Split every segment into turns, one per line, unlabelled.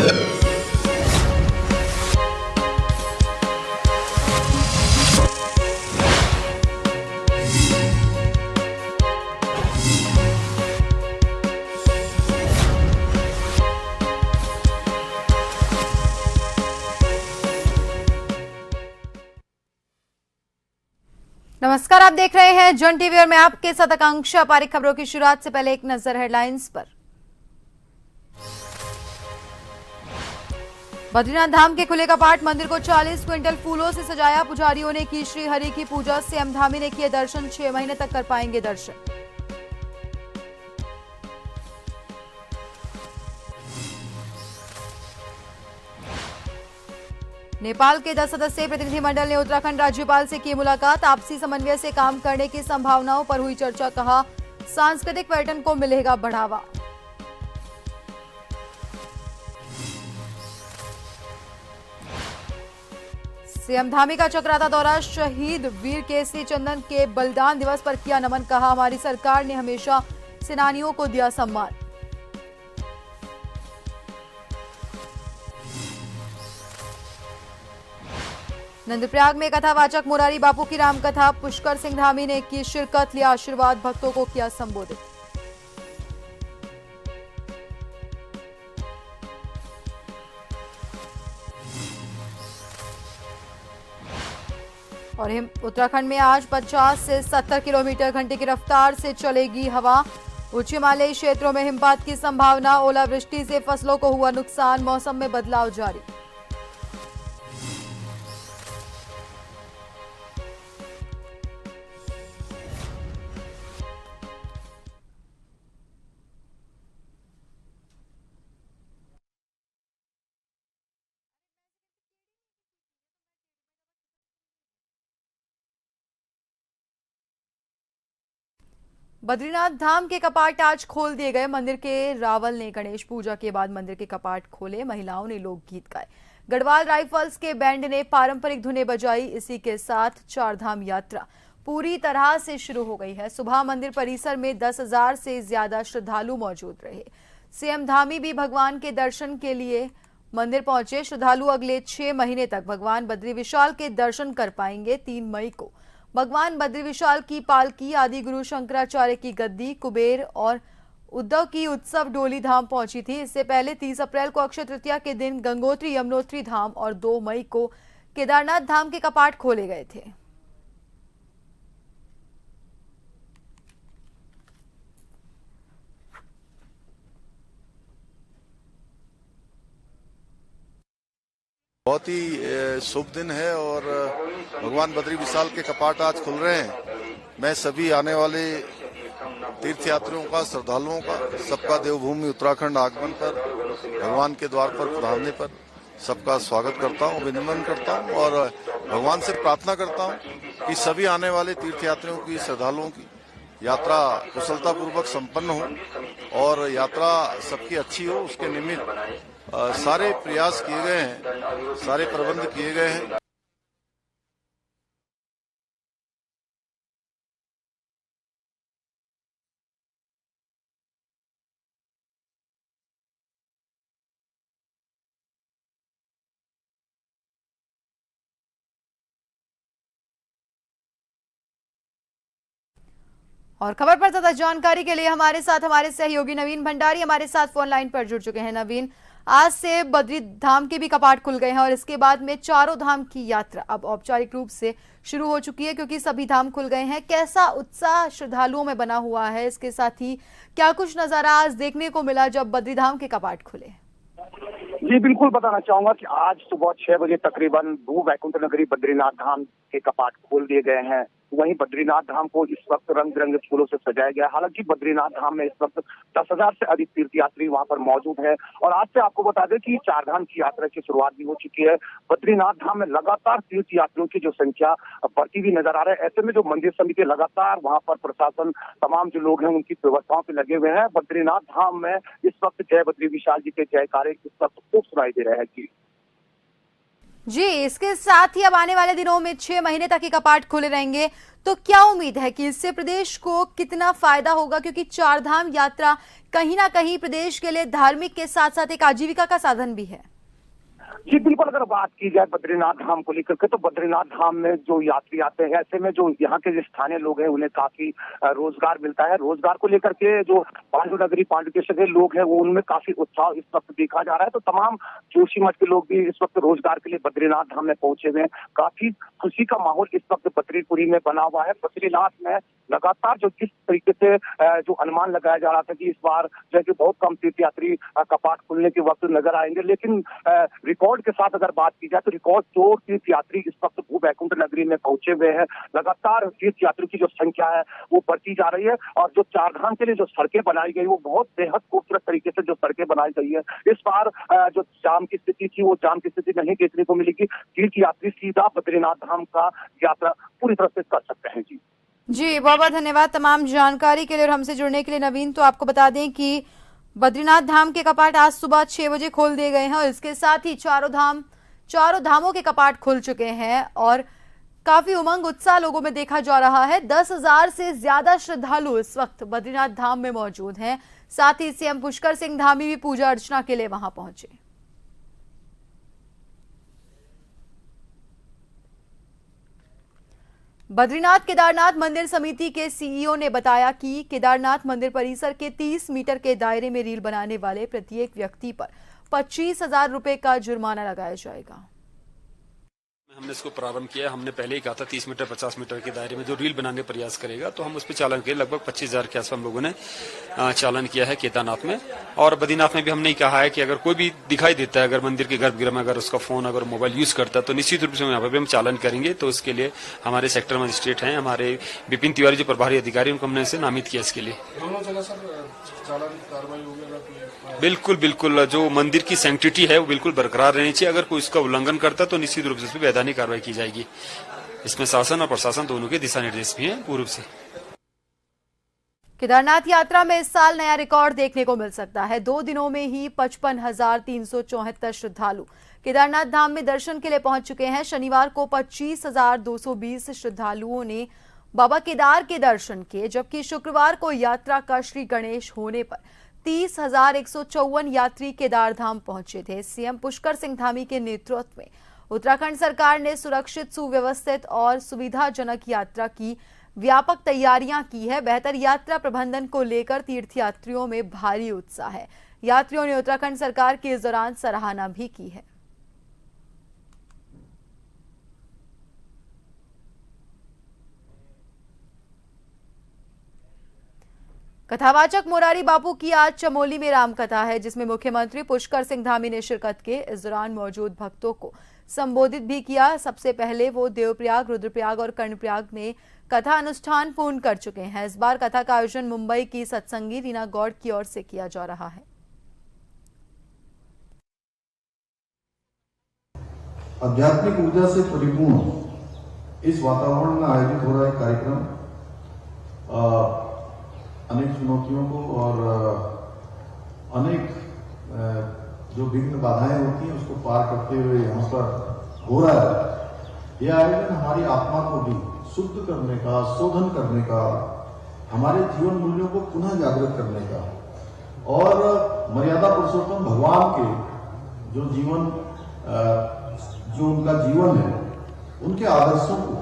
नमस्कार, आप देख रहे हैं जन टीवी और मैं आपके साथ आकांक्षा पारिक। खबरों की शुरुआत से पहले एक नजर हेडलाइंस पर। बद्रीनाथ धाम के खुले कपाट, मंदिर को 40 क्विंटल फूलों से सजाया। पुजारियों ने की श्री हरि की पूजा। सीएम धामी ने किए दर्शन। 6 महीने तक कर पाएंगे दर्शन। नेपाल के 10 सदस्यीय प्रतिनिधिमंडल ने उत्तराखंड राज्यपाल से की मुलाकात। आपसी समन्वय से काम करने की संभावनाओं पर हुई चर्चा। कहा, सांस्कृतिक पर्यटन को मिलेगा बढ़ावा। सीएम धामी का चक्राता दौरा, शहीद वीर केसरी चंदन के बलिदान दिवस पर किया नमन। कहा, हमारी सरकार ने हमेशा सेनानियों को दिया सम्मान। नंदप्रयाग में कथावाचक मुरारी बापू की रामकथा, पुष्कर सिंह धामी ने की शिरकत। लिया आशीर्वाद, भक्तों को किया संबोधित। और उत्तराखंड में आज 50 से 70 किलोमीटर घंटे की रफ्तार से चलेगी हवा। उच्च हिमालयी क्षेत्रों में हिमपात की संभावना। ओलावृष्टि से फसलों को हुआ नुकसान। मौसम में बदलाव जारी। बद्रीनाथ धाम के कपाट आज खोल दिए गए। मंदिर के रावल ने गणेश पूजा के बाद मंदिर के कपाट खोले। महिलाओं ने लोकगीत गाए। गढ़वाल राइफल्स के बैंड ने पारंपरिक धुनें बजाई। इसी के साथ चारधाम यात्रा पूरी तरह से शुरू हो गई है। सुबह मंदिर परिसर में 10,000 से ज्यादा श्रद्धालु मौजूद रहे। सीएम धामी भी भगवान के दर्शन के लिए मंदिर पहुंचे। श्रद्धालु अगले 6 महीने तक भगवान बद्री विशाल के दर्शन कर पाएंगे। 3 मई को भगवान बद्री विशाल की पालकी आदि गुरु शंकराचार्य की गद्दी, कुबेर और उद्धव की उत्सव डोली धाम पहुंची थी। इससे पहले 30 अप्रैल को अक्षय तृतीया के दिन गंगोत्री यमुनोत्री धाम और 2 मई को केदारनाथ धाम के कपाट खोले गए थे।
बहुत ही शुभ दिन है और भगवान बद्री विशाल के कपाट आज खुल रहे हैं। मैं सभी आने वाले तीर्थयात्रियों का, श्रद्धालुओं का, सबका देवभूमि उत्तराखंड आगमन पर, भगवान के द्वार पर पधारने पर सबका स्वागत करता हूं, अभिनंदन करता हूं और भगवान से प्रार्थना करता हूं कि सभी आने वाले तीर्थयात्रियों की, श्रद्धालुओं की यात्रा कुशलतापूर्वक संपन्न हो और यात्रा सबकी अच्छी हो। उसके निमित्त सारे प्रयास किए गए हैं, सारे प्रबंध किए गए हैं।
और खबर पर ज्यादा जानकारी के लिए हमारे साथ हमारे सहयोगी नवीन भंडारी हमारे साथ फोन लाइन पर जुड़ चुके हैं। नवीन, आज से बद्री धाम के भी कपाट खुल गए हैं और इसके बाद में चारों धाम की यात्रा अब औपचारिक रूप से शुरू हो चुकी है क्योंकि सभी धाम खुल गए हैं। कैसा उत्साह श्रद्धालुओं में बना हुआ है, इसके साथ ही क्या कुछ नजारा आज देखने को मिला जब बद्री धाम के कपाट खुले?
जी बिल्कुल बताना चाहूंगा कि आज सुबह 6 बजे तकरीबन भू वैकुंठ नगरी बद्रीनाथ धाम के कपाट खोल दिए गए हैं। वहीं बद्रीनाथ धाम को इस वक्त रंग बिरंगे फूलों से सजाया गया। हालांकि बद्रीनाथ धाम में इस वक्त 10,000 से अधिक तीर्थयात्री वहां पर मौजूद है और आज से आपको बता दें कि चारधाम की यात्रा की शुरुआत भी हो चुकी है। बद्रीनाथ धाम में लगातार तीर्थयात्रियों की जो संख्या बढ़ती हुई नजर आ रहा है। ऐसे में जो मंदिर समिति लगातार वहां पर प्रशासन, तमाम जो लोग हैं उनकी व्यवस्थाओं पे लगे हुए हैं। बद्रीनाथ धाम में इस वक्त जय बद्री विशाल जी के जयकारे इस वक्त खूब सुनाई दे रहे हैं। जी
जी, इसके साथ ही अब आने वाले दिनों में 6 महीने तक ये कपाट खुले रहेंगे, तो क्या उम्मीद है कि इससे प्रदेश को कितना फायदा होगा? क्योंकि चार धाम यात्रा कहीं ना कहीं प्रदेश के लिए धार्मिक के साथ साथ एक आजीविका का साधन भी है।
जी बिल्कुल, अगर बात की जाए बद्रीनाथ धाम को लेकर के, तो बद्रीनाथ धाम में जो यात्री आते हैं, ऐसे में जो यहाँ के जो स्थानीय लोग हैं उन्हें काफी रोजगार मिलता है। रोजगार को लेकर के जो पांडु नगरी पांडुकेश्वर के लोग हैं वो उनमें काफी उत्साह इस वक्त देखा जा रहा है। तो तमाम जोशी मठ के लोग भी इस वक्त रोजगार के लिए बद्रीनाथ धाम में पहुंचे हुए हैं। काफी खुशी का माहौल इस वक्त बद्रीपुरी में बना हुआ है। बद्रीनाथ में लगातार जो जिस तरीके से जो अनुमान लगाया जा रहा था कि इस बार जो है कि बहुत कम तीर्थयात्री कपाट खुलने के वक्त नजर आएंगे, लेकिन रिकॉर्ड के साथ अगर बात की जाए तो रिकॉर्ड 2 तीर्थयात्री इस वक्त भू बैकुंठ नगरी में पहुंचे हुए हैं। लगातार तीर्थयात्रियों की जो संख्या है वो बढ़ती जा रही है और जो चार धाम के लिए जो सड़कें बनाई गई वो बहुत बेहद खूबसूरत तरीके से जो सड़कें बनाई गई है। इस बार जो जाम की स्थिति थी वो जाम की स्थिति नहीं देखने को मिलेगी। तीर्थयात्री सीधा बद्रीनाथ धाम का यात्रा पूरी तरह से कर सकते हैं।
जी, बहुत बहुत धन्यवाद तमाम जानकारी के लिए और हमसे जुड़ने के लिए। नवीन, तो आपको बता दें कि बद्रीनाथ धाम के कपाट आज सुबह 6 बजे खोल दिए गए हैं और इसके साथ ही चारों धामों के कपाट खुल चुके हैं और काफी उमंग उत्साह लोगों में देखा जा रहा है। 10,000 से ज्यादा श्रद्धालु इस वक्त बद्रीनाथ धाम में मौजूद हैं। साथ ही सीएम पुष्कर सिंह धामी भी पूजा अर्चना के लिए वहां पहुंचे। बद्रीनाथ केदारनाथ मंदिर समिति के सीईओ ने बताया कि केदारनाथ मंदिर परिसर के 30 मीटर के दायरे में रील बनाने वाले प्रत्येक व्यक्ति पर 25,000 रुपए का जुर्माना लगाया जाएगा।
हमने इसको प्रारंभ किया। हमने पहले ही कहा था 30 मीटर 50 मीटर के दायरे में जो रील बनाने का प्रयास करेगा तो हम उस पर चालन किए। लगभग 25,000 के आसपास हम लोगों ने चालन किया है केदारनाथ में। और बद्रीनाथ में भी हमने कहा है कि अगर कोई भी दिखाई देता है, अगर मंदिर के गर्भगृह में अगर उसका फोन अगर मोबाइल यूज करता है तो निश्चित रूप से यहाँ पर भी हम चालन करेंगे। तो इसके लिए हमारे सेक्टर मजिस्ट्रेट हैं, हमारे विपिन तिवारी जो प्रभारी अधिकारी, उनको हमने इसे नामित किया इसके लिए।
दोनों जगह सर चालन कार्रवाई होगी?
बिल्कुल बिल्कुल, जो मंदिर की सैंक्टिटी है वो बिल्कुल बरकरार रहनी चाहिए। अगर कोई इसका उल्लंघन करता है तो निश्चित रूप से इस पर वैधानिक कार्रवाई की जाएगी। इसमें शासन और प्रशासन दोनों के दिशा निर्देश भी हैं पूर्व से।
केदारनाथ यात्रा में इस साल नया रिकॉर्ड देखने को मिल सकता है। 2 दिनों में ही 55,374 श्रद्धालु केदारनाथ धाम में दर्शन के लिए पहुंच चुके हैं। शनिवार को 25,220 श्रद्धालुओं ने बाबा केदार के दर्शन किए, जबकि शुक्रवार को यात्रा का श्री गणेश होने पर 30,154 यात्री केदार धाम पहुंचे थे। सीएम पुष्कर सिंह धामी के नेतृत्व में उत्तराखंड सरकार ने सुरक्षित, सुव्यवस्थित और सुविधाजनक यात्रा की व्यापक तैयारियां की है। बेहतर यात्रा प्रबंधन को लेकर तीर्थयात्रियों में भारी उत्साह है। यात्रियों ने उत्तराखंड सरकार की इस दौरान सराहना भी की है। कथावाचक मोरारी बापू की आज चमोली में रामकथा है, जिसमें मुख्यमंत्री पुष्कर सिंह धामी ने शिरकत की। इस दौरान मौजूद भक्तों को संबोधित भी किया। सबसे पहले वो देवप्रयाग, रुद्रप्रयाग और कर्णप्रयाग में कथा अनुष्ठान पूर्ण कर चुके हैं। इस बार कथा का आयोजन मुंबई की सत्संगी रीना गौड़ की ओर से किया जा रहा है।
आध्यात्मिक ऊर्जा से परिपूर्ण इस वातावरण में आयोजित हो रहा है कार्यक्रम अनेक चुनौतियों को और अनेक जो विघ्न बाधाएं होती हैं उसको पार करते हुए यहाँ पर हो रहा है। यह आयोजन हमारी आत्मा को भी शुद्ध करने का, शोधन करने का, हमारे जीवन मूल्यों को पुनः जागृत करने का और मर्यादा पुरुषोत्तम भगवान के जो जीवन जो उनका जीवन है, उनके आदर्शों को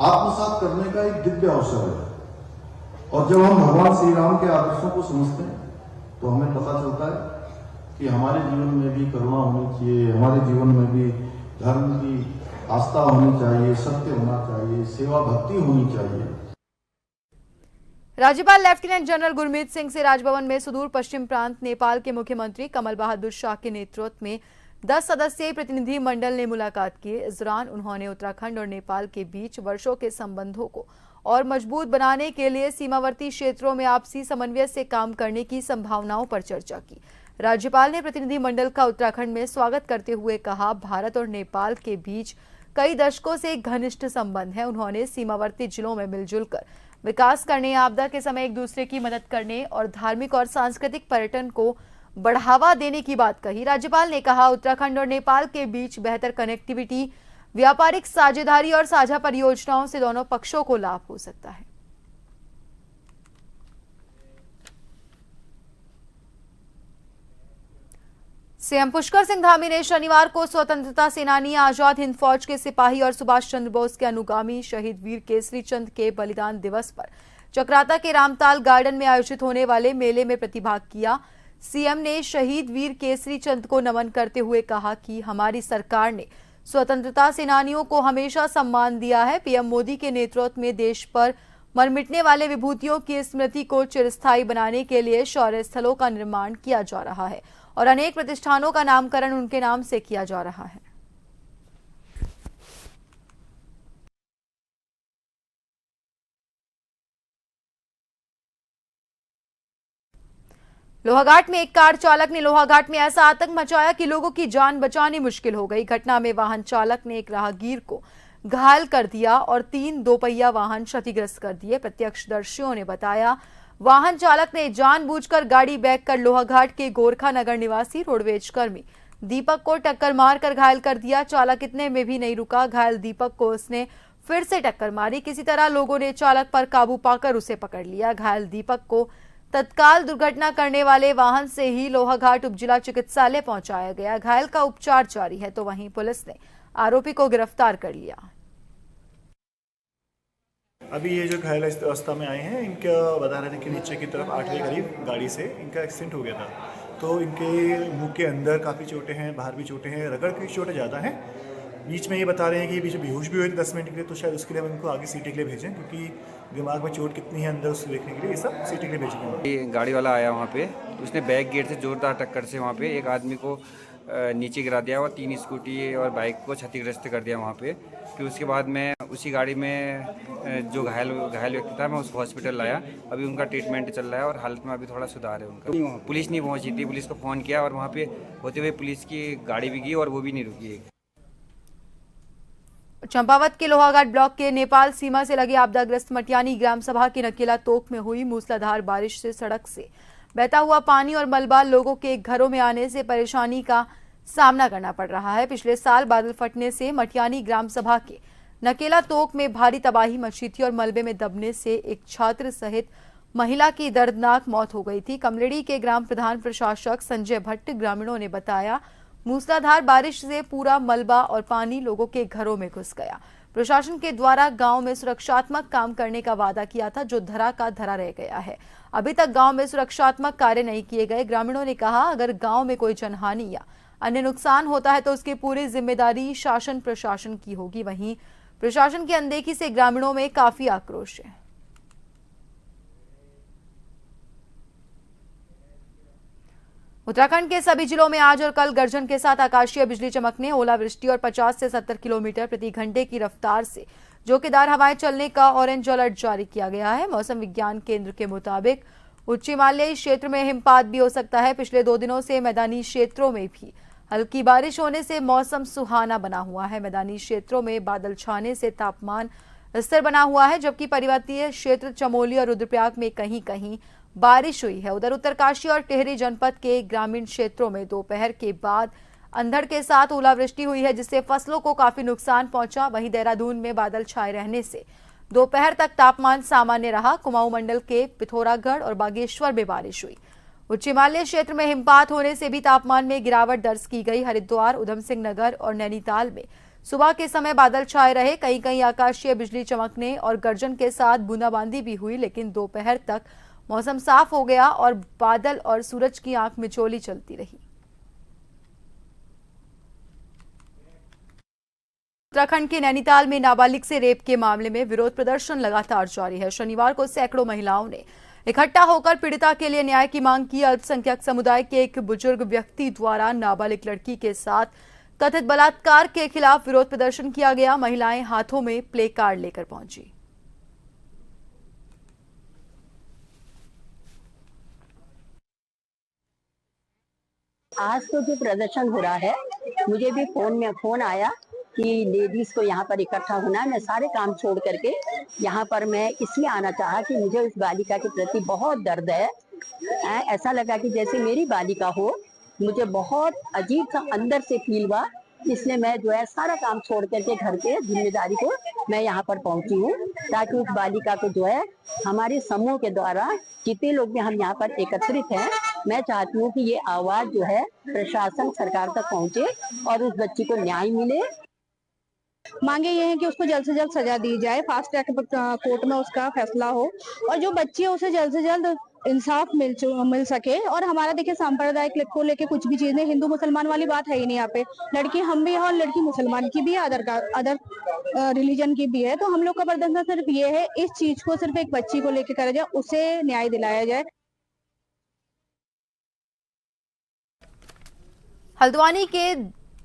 आत्मसात करने का एक दिव्य अवसर है। और जब हम भगवान श्री राम के आदर्शों को समझते हैं तो हमें पता चलता है कि हमारे जीवन में भी करुणा होनी चाहिए, हमारे जीवन में भी धर्म की आस्था होनी चाहिए, सत्य होना चाहिए, सेवा भक्ति होनी चाहिए।
राज्यपाल लेफ्टिनेंट जनरल गुरमीत सिंह से राजभवन में सुदूर पश्चिम प्रांत नेपाल के मुख्यमंत्री कमल बहादुर शाह के नेतृत्व में 10 सदस्यीय प्रतिनिधि मंडल ने मुलाकात की। इस दौरान उन्होंने उत्तराखंड और नेपाल के बीच वर्षों के संबंधों को और मजबूत बनाने के लिए सीमावर्ती क्षेत्रों में आपसी समन्वय से काम करने की संभावनाओं पर चर्चा की। राज्यपाल ने प्रतिनिधि मंडल का उत्तराखंड में स्वागत करते हुए कहा, भारत और नेपाल के बीच कई दशकों से एक घनिष्ठ संबंध है। उन्होंने सीमावर्ती जिलों में मिलजुल कर विकास करने, आपदा के समय एक दूसरे की मदद करने और धार्मिक और सांस्कृतिक पर्यटन को बढ़ावा देने की बात कही। राज्यपाल ने कहा, उत्तराखंड और नेपाल के बीच बेहतर कनेक्टिविटी, व्यापारिक साझेदारी और साझा परियोजनाओं से दोनों पक्षों को लाभ हो सकता है। सीएम पुष्कर सिंह धामी ने शनिवार को स्वतंत्रता सेनानी, आजाद हिंद फौज के सिपाही और सुभाष चंद्र बोस के अनुगामी शहीद वीर केसरी चंद के बलिदान दिवस पर चक्राता के रामताल गार्डन में आयोजित होने वाले मेले में प्रतिभाग किया। सीएम ने शहीद वीर केसरी चंद को नमन करते हुए कहा कि हमारी सरकार ने स्वतंत्रता सेनानियों को हमेशा सम्मान दिया है। पीएम मोदी के नेतृत्व में देश पर मर मिटने वाले विभूतियों की स्मृति को चिरस्थायी बनाने के लिए शौर्य स्थलों का निर्माण किया जा रहा है और अनेक प्रतिष्ठानों का नामकरण उनके नाम से किया जा रहा है। लोहाघाट में एक कार चालक ने लोहाघाट में ऐसा आतंक मचाया कि लोगों की जान बचानी मुश्किल हो गई। घटना में वाहन चालक ने एक राहगीर को घायल कर दिया और 3 दोपहिया वाहन क्षतिग्रस्त कर दिए। प्रत्यक्षदर्शियों ने बताया, वाहन चालक ने जानबूझकर गाड़ी बैक कर लोहाघाट के गोरखा नगर निवासी रोडवेज कर्मी दीपक को टक्कर मारकर घायल कर दिया। चालक इतने में भी नहीं रुका, घायल दीपक को उसने फिर से टक्कर मारी। किसी तरह लोगों ने चालक पर काबू पाकर उसे पकड़ लिया। घायल दीपक को तत्काल दुर्घटना करने वाले वाहन से ही लोहाघाट उपजिला चिकित्सालय पहुंचाया गया। घायल का उपचार जारी है, तो वहीं पुलिस ने आरोपी को गिरफ्तार कर लिया।
अभी ये जो घायल अवस्था में आए हैं, इनका बता रहे थे कि नीचे की तरफ 8 के करीब गाड़ी से इनका एक्सीडेंट हो गया था। तो इनके मुंह के अंदर काफ़ी चोटें हैं, बाहर भी चोटें हैं, रगड़ की चोटें ज़्यादा हैं। बीच में ये बता रहे हैं कि बीच में बेहोश भी हुए थे 10 मिनट के लिए, तो शायद उसके लिए हम इनको आगे सीटी के लिए भेजें, क्योंकि दिमाग में चोट कितनी है अंदर उससे देखने के लिए ये सब सीटी के लिए भेजेंगे।
ये गाड़ी वाला आया वहाँ पे, उसने बैक गेट से जोरदार टक्कर से वहाँ पे एक आदमी को नीचे गिरा दिया और 3 स्कूटी और बाइक को क्षतिग्रस्त कर दिया वहाँ पे। फिर उसके बाद मैं उसी गाड़ी में जो घायल व्यक्ति था मैं उसको हॉस्पिटल लाया। अभी उनका ट्रीटमेंट चल रहा है और हालत में अभी थोड़ा सुधार है उनका। पुलिस नहीं पहुँची थी, पुलिस को फ़ोन किया और वहाँ पे होते हुए पुलिस की गाड़ी भी गई और वो भी नहीं रुकी।
चंपावत के लोहाघाट ब्लॉक के नेपाल सीमा से लगे आपदाग्रस्त मटियानी ग्राम सभा की नकेला तोक में हुई मूसलाधार बारिश से सड़क से बहता हुआ पानी और मलबा लोगों के घरों में आने से परेशानी का सामना करना पड़ रहा है। पिछले साल बादल फटने से मटियानी ग्राम सभा के नकेला तोक में भारी तबाही मची थी और मलबे में दबने से एक छात्र सहित महिला की दर्दनाक मौत हो गई थी। कमलेड़ी के ग्राम प्रधान प्रशासक संजय भट्ट ग्रामीणों ने बताया, मूसलाधार बारिश से पूरा मलबा और पानी लोगों के घरों में घुस गया। प्रशासन के द्वारा गांव में सुरक्षात्मक काम करने का वादा किया था, जो धरा का धरा रह गया है। अभी तक गांव में सुरक्षात्मक कार्य नहीं किए गए। ग्रामीणों ने कहा, अगर गांव में कोई जनहानि या अन्य नुकसान होता है तो उसकी पूरी जिम्मेदारी शासन प्रशासन की होगी। वहीं प्रशासन की अनदेखी से ग्रामीणों में काफी आक्रोश है। उत्तराखंड के सभी जिलों में आज और कल गर्जन के साथ आकाशीय बिजली चमकने, ओलावृष्टि और 50 से 70 किलोमीटर प्रति घंटे की रफ्तार से जोरदार हवाएं चलने का ऑरेंज अलर्ट जारी किया गया है। मौसम विज्ञान केंद्र के मुताबिक उच्च हिमालयी क्षेत्र में हिमपात भी हो सकता है। पिछले 2 दिनों से मैदानी क्षेत्रों में भी हल्की बारिश होने से मौसम सुहाना बना हुआ है। मैदानी क्षेत्रों में बादल छाने से तापमान स्थिर बना हुआ है, जबकि पर्वतीय क्षेत्र चमोली और रुद्रप्रयाग में कहीं कहीं बारिश हुई है। उधर उत्तरकाशी और टिहरी जनपद के ग्रामीण क्षेत्रों में दोपहर के बाद अंधड़ के साथ ओलावृष्टि हुई है, जिससे फसलों को काफी नुकसान पहुंचा। वहीं देहरादून में बादल छाए रहने से दोपहर तक तापमान सामान्य रहा। कुमाऊं मंडल के पिथौरागढ़ और बागेश्वर में बारिश हुई। उच्च हिमालय क्षेत्र में हिमपात होने से भी तापमान में गिरावट दर्ज की गई। हरिद्वार, उधम सिंह नगर और नैनीताल में सुबह के समय बादल छाए रहे। कहीं कहीं आकाशीय बिजली चमकने और गर्जन के साथ बूंदाबांदी भी हुई, लेकिन दोपहर तक मौसम साफ हो गया और बादल और सूरज की आंख मिचौली चलती रही। उत्तराखंड के नैनीताल में नाबालिग से रेप के मामले में विरोध प्रदर्शन लगातार जारी है। शनिवार को सैकड़ों महिलाओं ने इकट्ठा होकर पीड़िता के लिए न्याय की मांग की। अल्पसंख्यक समुदाय के एक बुजुर्ग व्यक्ति द्वारा नाबालिग लड़की के साथ कथित बलात्कार के खिलाफ विरोध प्रदर्शन किया गया। महिलाएं हाथों में प्ले कार्ड लेकर पहुंची।
आज तो जो प्रदर्शन हो रहा है, मुझे भी फोन आया कि लेडीज को यहाँ पर इकट्ठा होना है। मैं सारे काम छोड़ करके यहाँ पर मैं इसलिए आना चाहा कि मुझे उस बालिका के प्रति बहुत दर्द है ऐसा लगा कि जैसे मेरी बालिका हो। मुझे बहुत अजीब सा अंदर से फील हुआ, इसलिए मैं जो है सारा काम छोड़ करके घर के जिम्मेदारी को मैं यहाँ पर पहुंची हूँ, ताकि उस बालिका को जो है हमारे समूह के द्वारा जितने लोग भी हम यहाँ पर एकत्रित हैं, मैं चाहती हूँ कि ये आवाज जो है प्रशासन सरकार तक पहुंचे और उस बच्ची को न्याय मिले।
मांगे ये है कि उसको जल्द से जल्द सजा दी जाए, फास्ट ट्रैक कोर्ट में उसका फैसला हो और जो बच्ची है उसे जल्द से जल्द इंसाफ मिल सके। और हमारा देखिए सांप्रदायिक को लेके कुछ भी चीज नहीं, हिंदू मुसलमान वाली बात है ही नहीं यहाँ पे। लड़की हम भी है और लड़की मुसलमान की भी है, अदर रिलीजन की भी है। तो हम लोग का प्रदर्शन सिर्फ ये है, इस चीज को सिर्फ एक बच्ची को लेके करा जाए, उसे न्याय दिलाया जाए।
हल्द्वानी के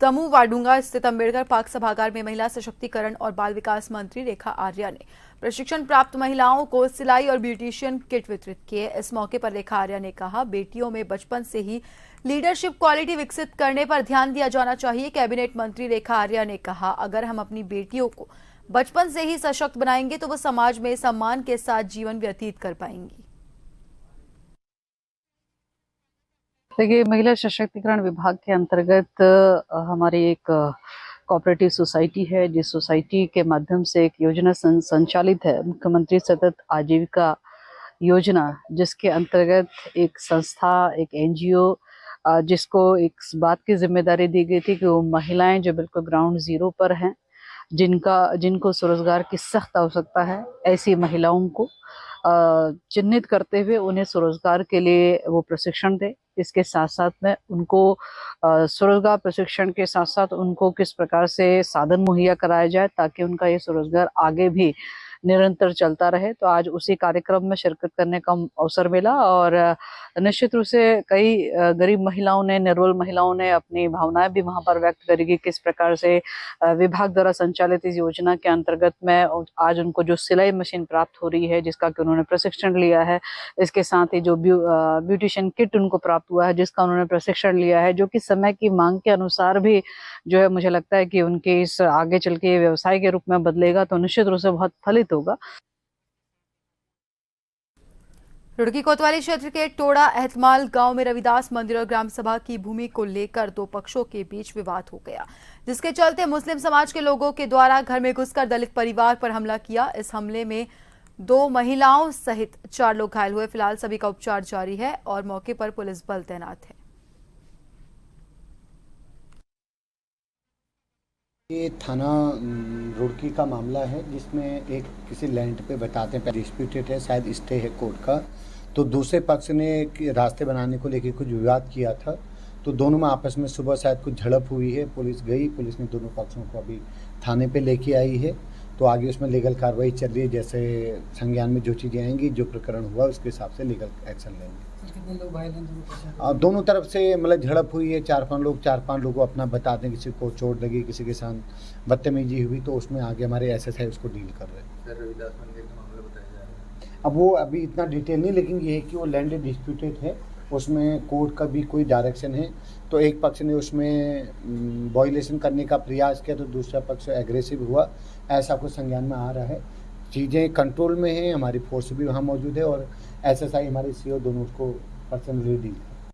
दमू वाडूंगा स्थित अम्बेडकर पार्क सभागार में महिला सशक्तिकरण और बाल विकास मंत्री रेखा आर्या ने प्रशिक्षण प्राप्त महिलाओं को सिलाई और ब्यूटिशियन किट वितरित किए। इस मौके पर रेखा आर्या ने कहा, बेटियों में बचपन से ही लीडरशिप क्वालिटी विकसित करने पर ध्यान दिया जाना चाहिए। कैबिनेट मंत्री रेखा आर्या ने कहा, अगर हम अपनी बेटियों को बचपन से ही सशक्त बनाएंगे तो वो समाज में सम्मान के साथ जीवन व्यतीत कर पाएंगी।
देखिए, महिला सशक्तिकरण विभाग के अंतर्गत हमारी एक कोऑपरेटिव सोसाइटी है, जिस सोसाइटी के माध्यम से एक योजना संचालित है, मुख्यमंत्री सतत आजीविका योजना, जिसके अंतर्गत एक संस्था, एक एनजीओ, जिसको एक बात की जिम्मेदारी दी गई थी कि वो महिलाएं जो बिल्कुल ग्राउंड जीरो पर हैं, जिनको स्वरोजगार की सख्त आवश्यकता है, ऐसी महिलाओं को चिन्हित करते हुए उन्हें स्वरोजगार के लिए वो प्रशिक्षण दे। इसके साथ साथ में उनको स्वरोजगार प्रशिक्षण के साथ साथ उनको किस प्रकार से साधन मुहैया कराया जाए ताकि उनका ये स्वरोजगार आगे भी निरंतर चलता रहे। तो आज उसी कार्यक्रम में शिरकत करने का अवसर मिला और निश्चित रूप से कई गरीब महिलाओं ने, निर्बल महिलाओं ने अपनी भावनाएं भी वहां पर व्यक्त करी कि किस प्रकार से विभाग द्वारा संचालित इस योजना के अंतर्गत में आज उनको जो सिलाई मशीन प्राप्त हो रही है, जिसका कि उन्होंने प्रशिक्षण लिया है, इसके साथ ही जो ब्यूटिशियन किट उनको प्राप्त हुआ है, जिसका उन्होंने प्रशिक्षण लिया है, जो कि समय की मांग के अनुसार भी जो है मुझे लगता है कि उनके इस आगे चल के व्यवसाय के रूप में बदलेगा, तो निश्चित रूप से बहुत फलित होगा।
रुड़की कोतवाली क्षेत्र के टोड़ा एहतमाल गांव में रविदास मंदिर और ग्राम सभा की भूमि को लेकर दो पक्षों के बीच विवाद हो गया, जिसके चलते मुस्लिम समाज के लोगों के द्वारा घर में घुसकर दलित परिवार पर हमला किया। इस हमले में 2 महिलाओं सहित 4 लोग घायल हुए। फिलहाल सभी का उपचार जारी है और मौके पर पुलिस बल तैनात है।
ये थाना रुड़की का मामला है, जिसमें एक किसी लैंड पे बताते हैं डिस्प्यूटेड है, शायद स्टे है कोर्ट का। तो दूसरे पक्ष ने रास्ते बनाने को लेकर कुछ विवाद किया था, तो दोनों में आपस में सुबह शायद कुछ झड़प हुई है। पुलिस गई, पुलिस ने दोनों पक्षों को अभी थाने पे लेके आई है। तो आगे उसमें लीगल कार्रवाई चल रही है, जैसे संज्ञान में जो चीज़ें आएंगी, जो प्रकरण हुआ उसके हिसाब से लीगल एक्शन लेंगे।
कितने लोग घायल हैं?
दोनों तरफ से मतलब झड़प हुई है। 4-5 लोग अपना बताते हैं, किसी को चोट लगी, किसी के साथ बदतमीजी हुई, तो उसमें आगे हमारे एसएसआई उसको डील कर रहे हैं।
रविदास मंदिर का मामला बताया जा रहा है।
अब वो अभी इतना डिटेल नहीं, लेकिन ये है कि वो लैंड डिस्प्यूटेड है, उसमें कोर्ट का भी कोई डायरेक्शन है। तो एक पक्ष ने उसमें वॉयलेशन करने का प्रयास किया, तो दूसरा पक्ष एग्रेसिव हुआ, ऐसा कुछ संज्ञान में आ रहा है। चीज़ें कंट्रोल में हैं, हमारी फोर्स भी वहाँ मौजूद है और एसएसआई हमारे सीओ दोनों उसको पर्सनली डील कर।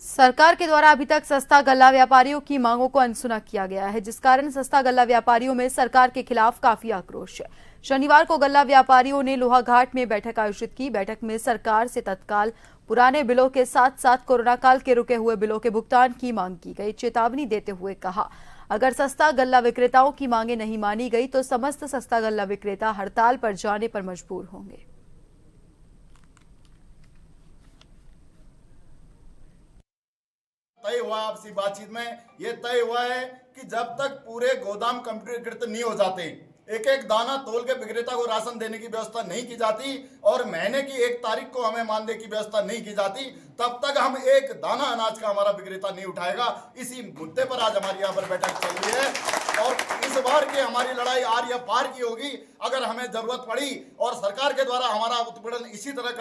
सरकार के द्वारा अभी तक सस्ता गल्ला व्यापारियों की मांगों को अनसुना किया गया है, जिस कारण सस्ता गल्ला व्यापारियों में सरकार के खिलाफ काफी आक्रोश है। शनिवार को गल्ला व्यापारियों ने लोहाघाट में बैठक आयोजित की। बैठक में सरकार से तत्काल पुराने बिलों के साथ साथ कोरोना काल के रुके हुए बिलों के भुगतान की मांग की गई। चेतावनी देते हुए कहा, अगर सस्ता गल्ला विक्रेताओं की मांगे नहीं मानी गई तो समस्त सस्ता गल्ला विक्रेता हड़ताल पर जाने पर मजबूर होंगे।
तय हुआ आपसी बातचीत में, ये तय हुआ है कि जब तक पूरे गोदाम कंप्यूटरीकृत नहीं हो जाते, एक एक दाना तोल के विक्रेता को राशन देने की व्यवस्था नहीं की जाती और महीने की 1 तारीख को हमें मानदेय की व्यवस्था नहीं की जाती, तब तक हम एक दाना अनाज का हमारा विक्रेता नहीं उठाएगा। इसी मुद्दे पर आज हमारी यहाँ पर बैठक चल रही है। और इस बार की हमारी लड़ाई आर या पार की होगी। अगर हमें जरूरत पड़ी और सरकार के द्वारा हमारा उत्पीड़न इसी तरह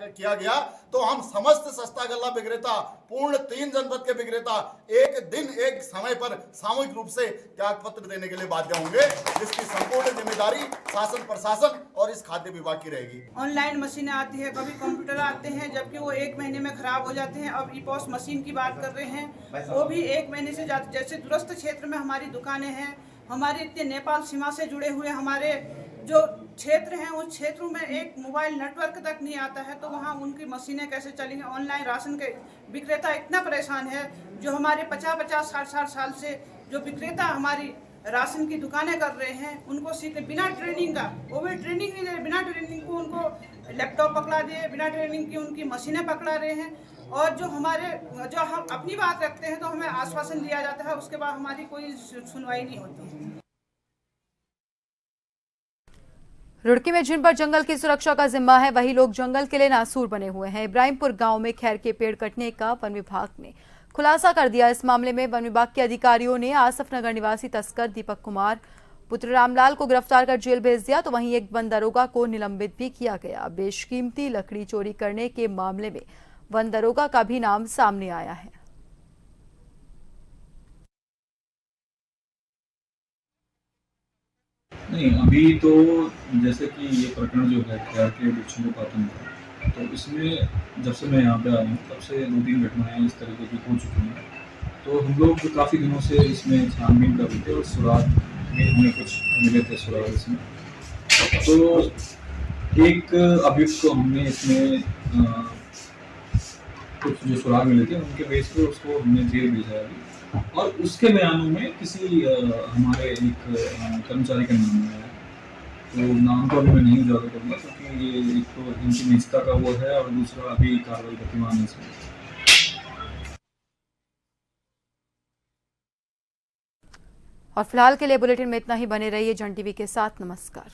किया गया तो हम समस्त सस्ता गल्ला विक्रेता, पूर्ण 3 जनपद के विक्रेता एक दिन एक समय पर सामूहिक रूप से त्याग पत्र देने के लिए बाध्य होंगे, जिसकी संपूर्ण जिम्मेदारी शासन प्रशासन और इस खाद्य विभाग की रहेगी।
ऑनलाइन मशीनें आती है, कभी कंप्यूटर आते हैं, जबकि वो 1 महीने में खराब हो जाते हैं। अब ईपॉस मशीन की बात कर रहे हैं, वो भी 1 महीने से जाते। जैसे दूरस्थ क्षेत्र में हमारी दुकानें हैं, हमारे इतने नेपाल सीमा से जुड़े हुए हमारे जो क्षेत्र हैं, उस क्षेत्रों में एक मोबाइल नेटवर्क तक नहीं आता है, तो वहाँ उनकी मशीनें कैसे चलेंगी। ऑनलाइन राशन के विक्रेता इतना परेशान है, जो हमारे 50-50, 60-60 साल से जो विक्रेता हमारी राशन की दुकानें कर रहे हैं, उनको सीखे बिना ट्रेनिंग का, वो भी ट्रेनिंग नहीं दे, बिना ट्रेनिंग को उनको लैपटॉप पकड़ा दिए, बिना ट्रेनिंग की उनकी मशीनें पकड़ा रहे हैं। और जो हम अपनी बात रखते हैं तो हमें आश्वासन दिया जाता है, उसके बाद हमारी कोई सुनवाई नहीं होती है।
रुड़की में जिन पर जंगल की सुरक्षा का जिम्मा है, वही लोग जंगल के लिए नासूर बने हुए हैं। इब्राहिमपुर गांव में खैर के पेड़ कटने का वन विभाग ने खुलासा कर दिया। इस मामले में वन विभाग के अधिकारियों ने आसफ नगर निवासी तस्कर दीपक कुमार पुत्र रामलाल को गिरफ्तार कर जेल भेज दिया, तो वहीं एक वन दरोगा को निलंबित भी किया गया। बेशकीमती लकड़ी चोरी करने के मामले में वन दरोगा का भी नाम सामने आया है।
नहीं, अभी तो जैसे कि ये प्रकरण जो है खैर के वृक्षों को काटने का, तो इसमें जब से मैं यहाँ पे आया हूँ तब से 2-3 घटनाएं इस तरीके की हो चुकी हैं। तो हम लोग काफ़ी दिनों से इसमें छानबीन कर रहे थे और सुराग में हमें कुछ मिले थे सुराग इसमें। तो एक अभियुक्त को हमने इसमें कुछ जो सुराग मिले थे उनके बेस पे उसको हमने जेल भेजा है। और उसके बयानों में किसी हमारे एक कर्मचारी का नाम आया है, तो नाम को अभी मैं नहीं उजागर करूँगा क्योंकि ये एक तो इनकी निजता का वो है और दूसरा अभी कार्रवाई गतिमान है इसमें।
और फिलहाल के लिए बुलेटिन में इतना ही। बने रहिए जन टीवी के साथ। नमस्कार।